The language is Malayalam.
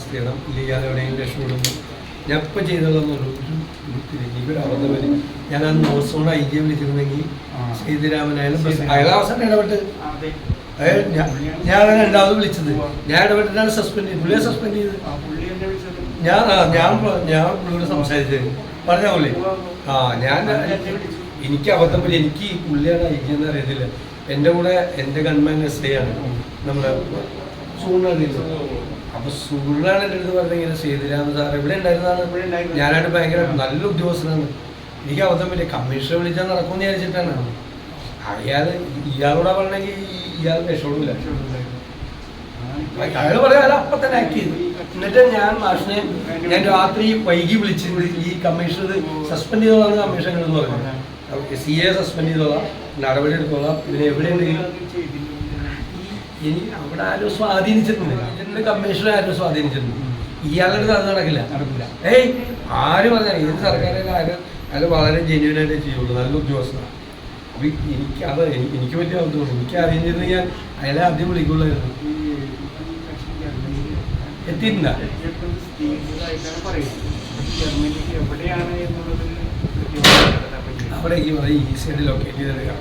അറസ്റ്റ് ചെയ്യണം, ഇല്ലെങ്കിൽ എവിടെയെങ്കിലും രക്ഷപ്പെടുന്നു. ഞാൻ ഇപ്പം ചെയ്തതെന്നുള്ളൂ എനിക്കൊരു അബദ്ധം വരും. ഞാൻ ആ നോട്ട്സോട് ഐ ജിയെ വിളിച്ചിരുന്നെങ്കിൽ സേതുരാമനായാലും അയാൾ അവസാനം ഇടപെട്ട് ഞാൻ രണ്ടാമത് വിളിച്ചത് ഞാൻ ഇടപെട്ടിട്ടാണ് സസ്പെൻഡ് ചെയ്തത്. പുള്ളിയെ സസ്പെൻഡ് ചെയ്ത് ഞാൻ പുള്ളിയോട് സംസാരിച്ചത് പറഞ്ഞ പുള്ളി ഞാൻ എനിക്ക് അബദ്ധം പറ്റി. എനിക്ക് പുള്ളിയാണ് ഐ ജി എന്ന് അറിയത്തില്ല. എൻ്റെ കൂടെ എൻ്റെ ഗൺമാൻ എസ് ആണ് നമ്മുടെ സൂറിനറിയില്ല. അപ്പോൾ സൂറിനാണ് എൻ്റെ അടുത്ത് പറഞ്ഞത് ഇങ്ങനെ സേതുരാമൻ സാർ ഇവിടെ ഉണ്ടായിരുന്നതാണ്. ഞാനായിട്ട് ഭയങ്കര നല്ല ഉദ്യോഗസ്ഥനാണ്. എനിക്ക് അബദ്ധം പറ്റിയ കമ്മീഷണർ വിളിച്ചാൽ നടക്കുമെന്ന് വിചാരിച്ചിട്ടാണ്. ഇയാളോടെ പറഞ്ഞെങ്കിൽ ഇയാൾ രക്ഷപ്പെടില്ല. അയാൾ പറയാം അയാൾ അപ്പം തന്നെ ആക്ട് ചെയ്തു. എന്നിട്ട് ഞാൻ രാത്രി വൈകി വിളിച്ചിട്ട് ഈ കമ്മീഷണർ സസ്പെൻഡ് ചെയ്തോളാണ് കമ്മീഷണർ എന്ന് പറഞ്ഞത്. CA സസ്പെൻഡ് ചെയ്തോളാം, നടപടി എടുത്തോളാം, ഇതിന് എവിടെയുണ്ടെങ്കിലും ഇനി അവിടെ ആരും സ്വാധീനിച്ചിട്ടുണ്ട്. ഇതിൻ്റെ കമ്മീഷണർ ആരും സ്വാധീനിച്ചിട്ടുണ്ട്. ഇയാളുടെ അത് നടക്കില്ല. ആരും പറഞ്ഞാൽ ഏത് സർക്കാരിൻ്റെ അയാൾ വളരെ ജെന്യൂനായിട്ടേ ചെയ്യുള്ളൂ. നല്ല ഉദ്യോഗസ്ഥനാണ്. അപ്പോൾ എനിക്ക് പറ്റിയ അബദ്ധമാണ്. എനിക്ക് അറിഞ്ഞിരുന്നു ഞാൻ അയാളെ ആദ്യം വിളിക്കുള്ളായിരുന്നു. എത്തിയിട്ടില്ല. അവിടെ ഈ ഈസിയായിട്ട് ലൊക്കേറ്റ് ചെയ്തെടുക്കാം.